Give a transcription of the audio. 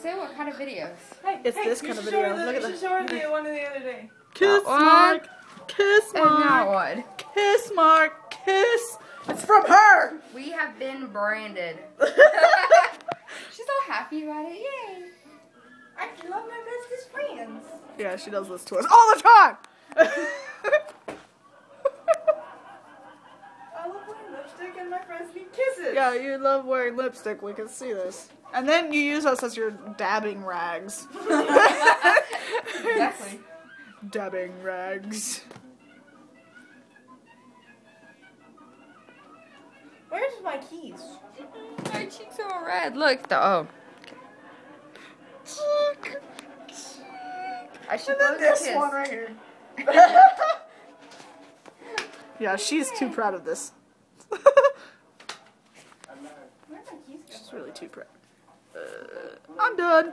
Say what kind of videos? Hey, It's this kind of video. Look at that. that. Show her the one of the other day. Kiss That one. mark. Kiss And that mark. one. Kiss mark. Kiss. It's from her. We have been branded. She's so happy about it. Yay. I love my bestest friends. Yeah, she does this to us all the time. I love wearing lipstick and my friends need kisses. Yeah, you love wearing lipstick. We can see this. And then you use us as your dabbing rags. Exactly. Dabbing rags. Where's my keys? My cheeks are all red. Look. Oh. I should And then both this kiss. one right here. Yeah, she's too proud of this. Where'd my keys go? She's really too proud. I'm done.